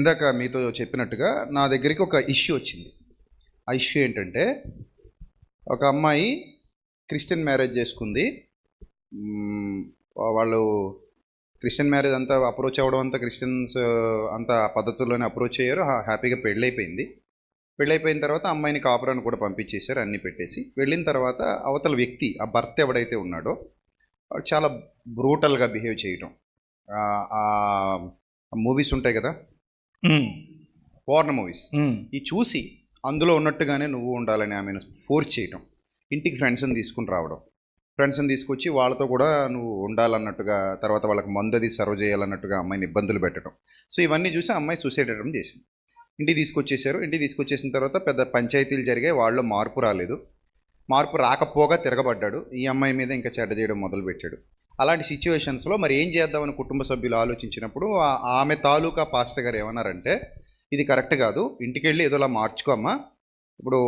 ఇందాక మీతో చెప్పినట్టుగా నా దగ్గరికి ఒక ఇష్యూ వచ్చింది. ఆ ఇష్యూ ఏంటంటే, ఒక అమ్మాయి క్రిస్టియన్ మ్యారేజ్ చేసుకుంది. వాళ్ళు క్రిస్టియన్ మ్యారేజ్ అంతా అప్రోచ్ అవ్వడం అంతా క్రిస్టియన్స్ అంతా పద్ధతుల్లోనే అప్రోచ్ అయ్యారు. హ్యాపీగా పెళ్ళైపోయింది. పెళ్ళైపోయిన తర్వాత అమ్మాయిని కాపురాన్ని కూడా పంపించేశారు, అన్నీ పెట్టేసి. వెళ్ళిన తర్వాత అవతల వ్యక్తి, ఆ భర్త ఎవడైతే ఉన్నాడో చాలా బ్రూటల్గా బిహేవ్ చేయటం. మూవీస్ ఉంటాయి కదా, పోర్న్ మూవీస్, ఈ చూసి అందులో ఉన్నట్టుగానే నువ్వు ఉండాలని ఆమెను ఫోర్స్ చేయటం. ఇంటికి ఫ్రెండ్స్ని తీసుకుని రావడం, ఫ్రెండ్స్ని తీసుకొచ్చి వాళ్ళతో కూడా నువ్వు ఉండాలన్నట్టుగా, తర్వాత వాళ్ళకి మందు అది సర్వ్ చేయాలన్నట్టుగా అమ్మాయిని ఇబ్బందులు పెట్టడం. సో ఇవన్నీ చూసి అమ్మాయి సూసైడ్ అటెంప్ట్ చేసింది. ఇంటికి తీసుకొచ్చేసారు. ఇంటికి తీసుకొచ్చేసిన తర్వాత పెద్ద పంచాయతీలు జరిగాయి. వాళ్ళు మార్పు రాలేదు. మార్పు రాకపోగా తిరగబడ్డాడు. ఈ అమ్మాయి మీద ఇంకా చెడ్డ చేయడం మొదలుపెట్టాడు. అలాంటి సిచ్యువేషన్స్లో మరి ఏం చేద్దామని కుటుంబ సభ్యులు ఆలోచించినప్పుడు ఆమె తాలూకా పాస్టర్ గారు ఏమన్నారంటే, ఇది కరెక్ట్ కాదు, ఇంటికి వెళ్ళి ఏదోలా మార్చుకోమ్మా, ఇప్పుడు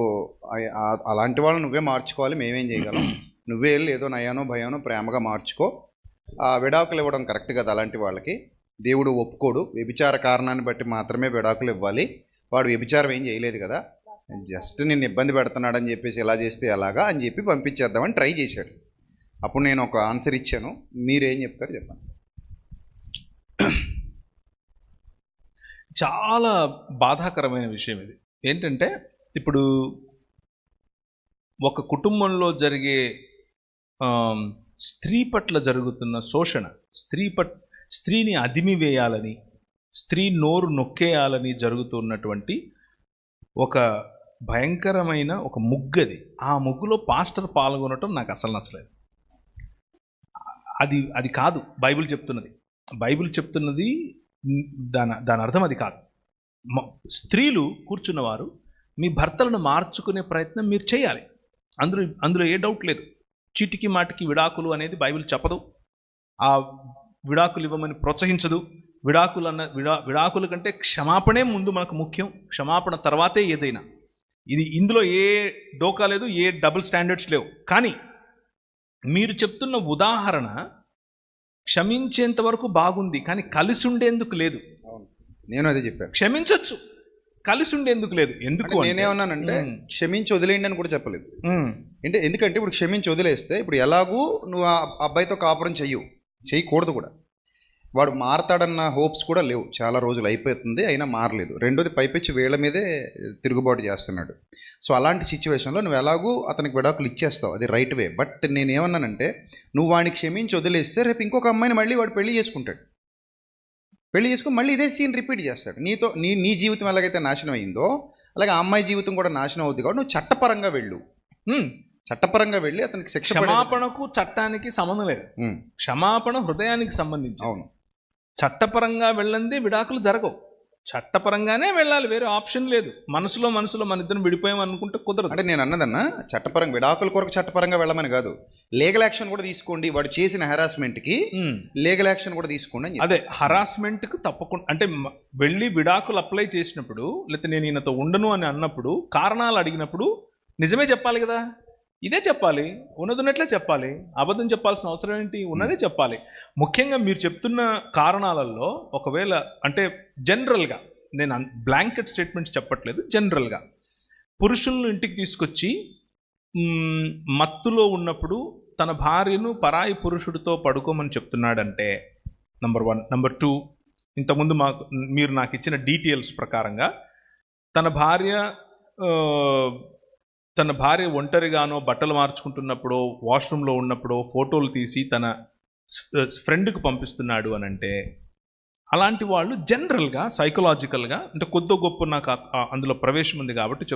అలాంటి వాళ్ళని నువ్వే మార్చుకోవాలి, మేమేం చేయగలం, నువ్వే వెళ్ళి ఏదో నయానో భయానో ప్రేమగా మార్చుకో. విడాకులు ఇవ్వడం కరెక్ట్ కదా, అలాంటి వాళ్ళకి దేవుడు ఒప్పుకోడు, వ్యభిచార కారణాన్ని బట్టి మాత్రమే విడాకులు ఇవ్వాలి, వాడు వ్యభిచారం ఏం చేయలేదు కదా, జస్ట్ నిన్ను ఇబ్బంది పెడుతున్నాడని చెప్పేసి ఎలా చేస్తే ఎలాగా అని చెప్పి పంపించేద్దామని ట్రై చేశాడు. అప్పుడు నేను ఒక ఆన్సర్ ఇచ్చాను, మీరేం చెప్తారు చెప్పండి. చాలా బాధాకరమైన విషయం ఇది. ఏంటంటే, ఇప్పుడు ఒక కుటుంబంలో జరిగే స్త్రీ పట్ల జరుగుతున్న శోషణ, స్త్రీని అదిమివేయాలని, స్త్రీ నోరు నొక్కేయాలని జరుగుతున్నటువంటి ఒక భయంకరమైన ఒక ముగ్గది. ఆ ముగ్గులో పాస్టర్ పాల్గొనటం నాకు అసలు నచ్చలేదు. అది కాదు బైబిల్ చెప్తున్నది. బైబిల్ చెప్తున్నది దాని అర్థం అది కాదు. స్త్రీలు కూర్చున్నవారు మీ భర్తలను మార్చుకునే ప్రయత్నం మీరు చేయాలి. అందులో ఏ డౌట్ లేదు. చీటికి మాటికి విడాకులు అనేది బైబిల్ చెప్పదు. ఆ విడాకులు ఇవ్వమని ప్రోత్సహించదు. విడాకుల కంటే క్షమాపణే ముందు మనకు ముఖ్యం, క్షమాపణ తర్వాతే ఏదైనా. ఇందులో ఏ డోకా లేదు, ఏ డబుల్ స్టాండర్డ్స్ లేవు. కానీ మీరు చెప్తున్న ఉదాహరణ క్షమించేంత వరకు బాగుంది, కానీ కలిసి ఉండేందుకు లేదు. నేను అదే చెప్పాను, క్షమించవచ్చు, కలిసి ఉండేందుకు లేదు. ఎందుకు నేనేమన్నానంటే, క్షమించి వదిలేయండి అని కూడా చెప్పలేదు. ఎందుకంటే ఇప్పుడు క్షమించి వదిలేస్తే ఇప్పుడు ఎలాగూ నువ్వు ఆ అబ్బాయితో కాపురం చేయకూడదు కూడా. వాడు మారతాడన్న హోప్స్ కూడా లేవు. చాలా రోజులు అయిపోతుంది, అయినా మారలేదు. రెండోది పైపెచ్చి వీళ్ళ మీదే తిరుగుబాటు చేస్తున్నాడు. సో అలాంటి సిచ్యువేషన్లో నువ్వు ఎలాగూ అతనికి విడాకులు ఇచ్చేస్తావు, అది రైట్ వే. బట్ నేనేమన్నానంటే, నువ్వు వాడిని క్షమించి వదిలేస్తే రేపు ఇంకొక అమ్మాయిని మళ్ళీ వాడు పెళ్లి చేసుకుంటాడు. పెళ్లి చేసుకుని మళ్ళీ ఇదే సీన్ రిపీట్ చేస్తాడు. నీ జీవితం ఎలాగైతే నాశనం అయిందో అలాగే ఆ అమ్మాయి జీవితం కూడా నాశనం అవుతుంది. కాబట్టి నువ్వు చట్టపరంగా వెళ్ళి అతనికి శిక్ష. క్షమాపణకు చట్టానికి సంబంధం లేదు. క్షమాపణ హృదయానికి సంబంధించి. అవును, చట్టపరంగా వెళ్ళంది విడాకులు జరగవు. చట్టపరంగానే వెళ్ళాలి, వేరే ఆప్షన్ లేదు. మనసులో మన ఇద్దరు విడిపోయామనుకుంటే కుదరదు. అంటే నేను అన్నదన్నా, చట్టపరంగా విడాకుల కొరకు చట్టపరంగా వెళ్ళమని కాదు, లీగల్ యాక్షన్ కూడా తీసుకోండి. వాడు చేసిన హెరాస్మెంట్కి లీగల్ యాక్షన్ కూడా తీసుకోండి అని. అదే హరాస్మెంట్కి తప్పకుండా. అంటే వెళ్ళి విడాకులు అప్లై చేసినప్పుడు, లేకపోతే నేను ఈయనతో ఉండను అని అన్నప్పుడు, కారణాలు అడిగినప్పుడు నిజమే చెప్పాలి కదా. ఇదే చెప్పాలి, ఉన్నదిన్నట్లే చెప్పాలి. అబద్ధం చెప్పాల్సిన అవసరం ఏంటి? ఉన్నదే చెప్పాలి. ముఖ్యంగా మీరు చెప్తున్న కారణాలలో ఒకవేళ, అంటే జనరల్గా, నేను బ్లాంకెట్ స్టేట్మెంట్స్ చెప్పట్లేదు, జనరల్గా పురుషులను ఇంటికి తీసుకొచ్చి మత్తులో ఉన్నప్పుడు తన భార్యను పరాయి పురుషుడితో పడుకోమని చెప్తున్నాడంటే నంబర్ 1. నంబర్ 2, ఇంతకుముందు మీరు నాకు ఇచ్చిన డీటెయిల్స్ ప్రకారంగా తన భార్య ఒంటరిగానో బట్టలు మార్చుకుంటున్నప్పుడు, వాష్రూమ్లో ఉన్నప్పుడు ఫోటోలు తీసి తన ఫ్రెండ్కి పంపిస్తున్నాడు అని అంటే, అలాంటి వాళ్ళు జనరల్గా సైకలాజికల్గా, అంటే కొద్దో గొప్ప నాకు అందులో ప్రవేశం ఉంది కాబట్టి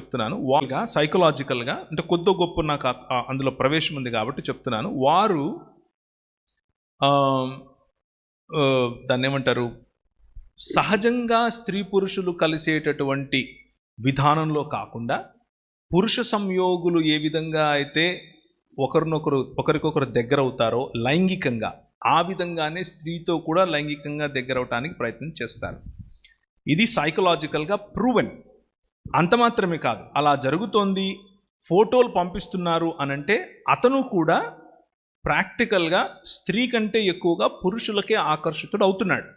చెప్తున్నాను, వారు దాన్ని ఏమంటారు, సహజంగా స్త్రీ పురుషులు కలిసేటటువంటి విధానంలో కాకుండా, పురుష సంయోగులు ఏ విధంగా అయితే ఒకరికొకరు దగ్గర అవుతారో లైంగికంగా, ఆ విధంగానే స్త్రీతో కూడా లైంగికంగా దగ్గర అవటానికి ప్రయత్నం చేస్తారు. ఇది సైకలాజికల్గా ప్రూవెన్. అంత మాత్రమే కాదు, అలా జరుగుతోంది, ఫోటోలు పంపిస్తున్నారు అనంటే అతను కూడా ప్రాక్టికల్గా స్త్రీ కంటే ఎక్కువగా పురుషులకే ఆకర్షితుడు అవుతున్నాడు.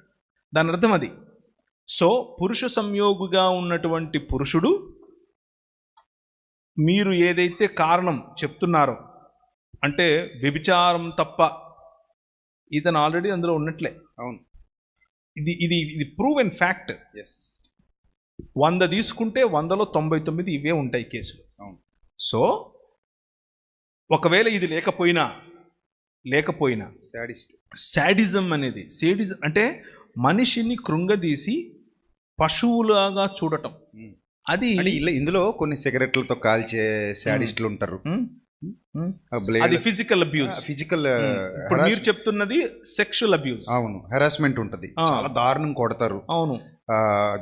దాని అర్థం అది. సో పురుష సంయోగిగా ఉన్నటువంటి పురుషుడు మీరు ఏదైతే కారణం చెప్తున్నారో, అంటే వ్యభిచారం తప్ప, ఇతను ఆల్రెడీ అందులో ఉన్నట్లే. అవును, ఇది ఇది ఇది ప్రూవ్ అండ్ ఫ్యాక్ట్. 100 తీసుకుంటే 100లో 99 ఇవే ఉంటాయి కేసులు. అవును. సో ఒకవేళ ఇది లేకపోయినా శాడిజం అనేది, సేడిజం అంటే మనిషిని కృంగదీసి పశువులాగా చూడటం. అది ఇందులో కొన్ని సిగరెట్లతో కాల్చే శాడిస్టులు ఉంటారు. అది ఫిజికల్ అబ్యూస్. ఇప్పుడు మీరు చెప్తున్నది సెక్షువల్ అబ్యూస్. అవును, హెరాస్మెంట్ ఉంటది, చాలా దారుణం కొడతారు. అవును,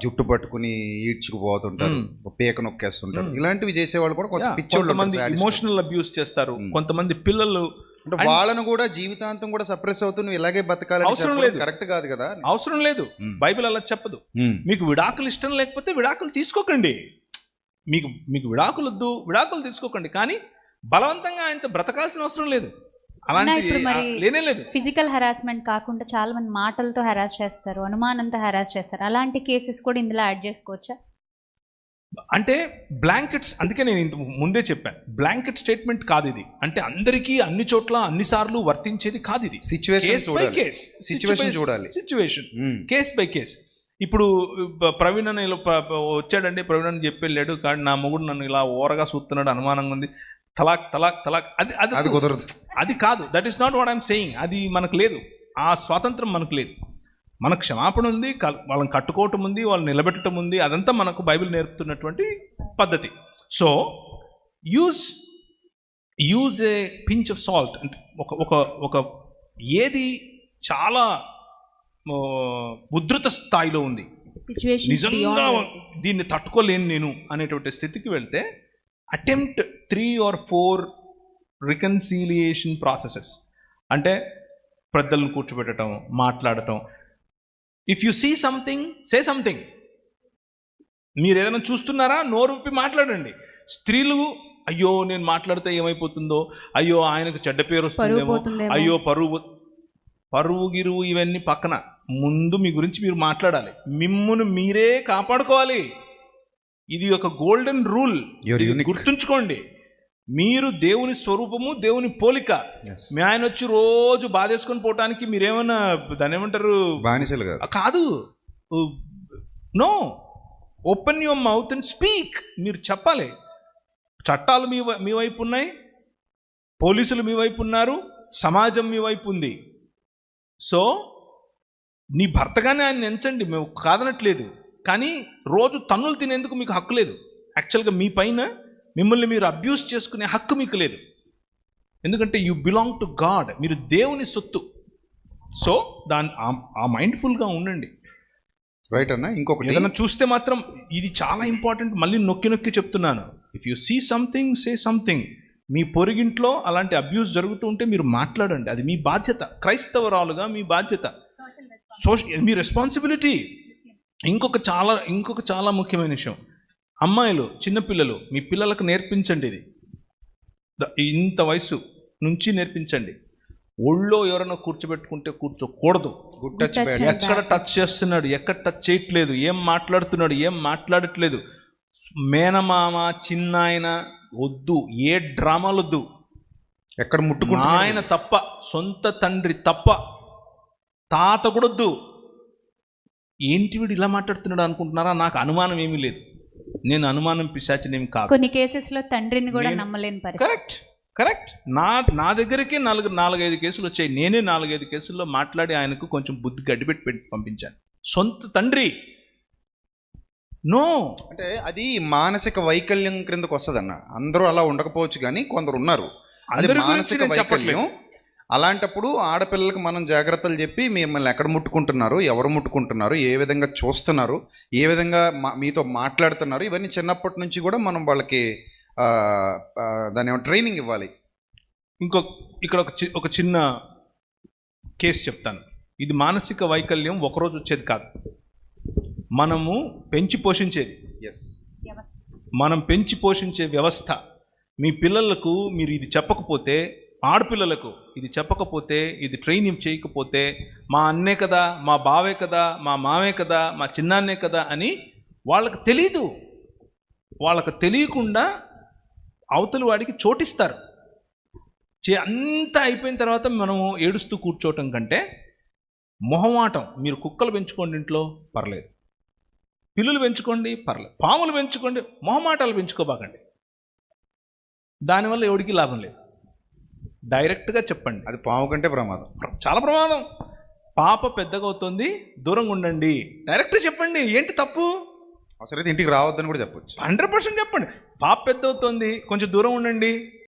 జుట్టు పట్టుకుని ఈడ్చుకుపోతుంటారు, పీక నొక్కేస్తుంటారు. ఇలాంటివి చేసేవాళ్ళు కూడా కొంచెం కొంతమంది ఎమోషనల్ అబ్యూస్ చేస్తారు. కొంతమంది పిల్లలు వాళ్ళను కూడా జీవితాంతం కూడా సప్రెస్ అవుతూ ఇలాగే బతకాలి. అవసరం లేదు, కరెక్ట్ కాదు కదా. అవసరం లేదు, బైబిల్ అలా చెప్పదు. మీకు విడాకులు ఇష్టం లేకపోతే విడాకులు తీసుకోకండి. మీకు విడాకులు వద్దు, విడాకులు తీసుకోకండి. కానీ బలవంతంగా ఆయనతో బ్రతకాల్సిన అవసరం లేదు. అలాంటి లేనే లేదు. ఫిజికల్ హెరాస్మెంట్ కాకుండా చాలా మంది మాటలతో హెరాస్ చేస్తారు, అనుమానంతో హెరాస్ చేస్తారు. అలాంటి కేసెస్ కూడా ఇందులో యాడ్ చేసుకోవచ్చా? అంటే బ్లాంకెట్స్, అందుకే నేను ఇంత ముందే చెప్పాను, బ్లాంకెట్ స్టేట్మెంట్ కాదు ఇది. అంటే అందరికీ అన్ని చోట్ల అన్నిసార్లు వర్తించేది కాదు ఇది. సిచ్యువేషన్ చూడాలి, కేస్ బై కేస్. ఇప్పుడు ప్రవీణ్ అని వచ్చాడండి, ప్రవీణ్ అని చెప్పి వెళ్ళాడు, కానీ నా మొగుడు నన్ను ఇలా ఓరగా చూస్తున్నాడు, అనుమానంగా ఉంది, తలాక్ తలాక్ తలాక్, అది కుదరదు. అది కాదు, that is not what I'm saying. అది మనకు లేదు, ఆ స్వాతంత్రం మనకు లేదు. మనకు క్షమాపణ ఉంది, వాళ్ళని కట్టుకోవటం ఉంది, వాళ్ళని నిలబెట్టడం ఉంది. అదంతా మనకు బైబిల్ నేర్పుతున్నటువంటి పద్ధతి. So use a pinch of salt. అంటే ఒక ఏది చాలా ఉధృత స్థాయిలో ఉంది, నిజంగా దీన్ని తట్టుకోలేను నేను అనేటువంటి స్థితికి వెళ్తే అటెంప్ట్ 3 or 4 రికన్సీలియేషన్ ప్రాసెసెస్. అంటే పెద్దలను కూర్చోబెట్టడం, మాట్లాడటం. If you see something, say something. మీరు ఏదైనా చూస్తున్నారా, నోరు విప్పి మాట్లాడండి. స్త్రీలు అయ్యో నేను మాట్లాడితే ఏమైపోతుందో, అయ్యో ఆయనకు చెడ్డ పేరు వస్తుందేమో, అయ్యో పరువు గిరువు ఇవన్నీ పక్కన, ముందు మీ గురించి మీరు మాట్లాడాలి, మిమ్మును మీరే కాపాడుకోవాలి. ఇది ఒక గోల్డెన్ రూల్, గుర్తుంచుకోండి. మీరు దేవుని స్వరూపము, దేవుని పోలిక. మీ ఆయన వచ్చి రోజు బాధేసుకొని పోవటానికి మీరేమన్నా దాని ఏమంటారు, బానిసలు కాదు. No, open your mouth and speak. మీరు చెప్పాలి. చట్టాలు మీ వైపు ఉన్నాయి, పోలీసులు మీ వైపు ఉన్నారు, సమాజం మీ వైపు ఉంది. సో నీ భర్తగానే ఆయన ఎంచండి, మేము కాదనట్లేదు. కానీ రోజు తన్నులు తినేందుకు మీకు హక్కు లేదు. యాక్చువల్గా మీ పైన మిమ్మల్ని మీరు అబ్యూస్ చేసుకునే హక్కు మీకు లేదు. ఎందుకంటే యు బిలాంగ్ టు గాడ్, మీరు దేవుని సొత్తు. సో ఆ మైండ్ఫుల్గా ఉండండి. రైట్ అన్న. ఇంకొకటి ఏదైనా చూస్తే మాత్రం ఇది చాలా ఇంపార్టెంట్, మళ్ళీ నొక్కి చెప్తున్నాను. If you see something, say something. మీ పొరుగింట్లో అలాంటి అబ్యూస్ జరుగుతూ ఉంటే మీరు మాట్లాడండి, అది మీ బాధ్యత. క్రైస్తవరాలుగా మీ బాధ్యత, మీ రెస్పాన్సిబిలిటీ. ఇంకొక చాలా ముఖ్యమైన విషయం, అమ్మాయిలు, చిన్నపిల్లలు, మీ పిల్లలకు నేర్పించండి. ఇది ఇంత వయసు నుంచి నేర్పించండి. ఒళ్ళో ఎవరైనా కూర్చోబెట్టుకుంటే కూర్చోకూడదు. ఎక్కడ టచ్ చేస్తున్నాడు, ఎక్కడ టచ్ చేయట్లేదు, ఏం మాట్లాడుతున్నాడు, ఏం మాట్లాడట్లేదు. మేనమామ, చిన్నాయన వద్దు, ఏ డ్రామాలు వద్దు. ఎక్కడ ముట్టుకున్నా ఆయన తప్ప, సొంత తండ్రి తప్ప, తాత కూడా వద్దు. ఏంటి వీడు ఇలా మాట్లాడుతున్నాడు అనుకుంటున్నారా? నాకు అనుమానం ఏమీ లేదు, నేను అనుమానం పిశాచినేమి కాదు. కొన్ని కేసెస్లో తండ్రిని కూడా నమ్మలేని పరిస్థితి. కరెక్ట్. నా దగ్గరికి 4-5 కేసులు వచ్చాయి. నేనే 4-5 కేసుల్లో మాట్లాడి ఆయనకు కొంచెం బుద్ధి గడ్డిపెట్టి పంపించాను. సొంత తండ్రి నో అంటే అది మానసిక వైకల్యం క్రిందకు వస్తుందన్న. అందరూ అలా ఉండకపోవచ్చు, కానీ కొందరు ఉన్నారు. అది మానసిక వైకల్యం. అలాంటప్పుడు ఆడపిల్లలకు మనం జాగ్రత్తలు చెప్పి మిమ్మల్ని ఎక్కడ ముట్టుకుంటున్నారు, ఎవరు ముట్టుకుంటున్నారు, ఏ విధంగా చూస్తున్నారు, ఏ విధంగా మీతో మాట్లాడుతున్నారు, ఇవన్నీ చిన్నప్పటి నుంచి కూడా మనం వాళ్ళకి దాని ట్రైనింగ్ ఇవ్వాలి. ఇక్కడ ఒక చిన్న కేసు చెప్తాను. ఇది మానసిక వైకల్యం ఒకరోజు వచ్చేది కాదు, మనము పెంచి పోషించేది. మనం పెంచి పోషించే వ్యవస్థ. మీ పిల్లలకు మీరు ఇది చెప్పకపోతే ఆడపిల్లలకు ఇది చెప్పకపోతే, ఇది ట్రైనింగ్ చేయకపోతే, మా అన్నే కదా, మా బావే కదా, మా మామే కదా, మా చిన్నాన్నే కదా అని వాళ్ళకి తెలీదు. వాళ్ళకి తెలియకుండా అవతలి వాడికి చోటిస్తారు. అంతా అయిపోయిన తర్వాత మనము ఏడుస్తూ కూర్చోవటం కంటే మొహమాటం. మీరు కుక్కలు పెంచుకోండి ఇంట్లో, పర్లేదు. పిల్లులు పెంచుకోండి, పర్లేదు. పాములు పెంచుకోండి, మొహమాటాలు పెంచుకోబాకండి. దానివల్ల ఎవడికి లాభం లేదు. డైరెక్ట్గా చెప్పండి. అది పాము కంటే ప్రమాదం, చాలా ప్రమాదం. పాప పెద్దగా అవుతుంది, దూరంగా ఉండండి, డైరెక్ట్గా చెప్పండి. ఏంటి తప్పు? అవసరమైతే ఇంటికి రావద్దని కూడా చెప్పొచ్చు. 100% చెప్పండి. పాప పెద్ద అవుతుంది, కొంచెం దూరం ఉండండి.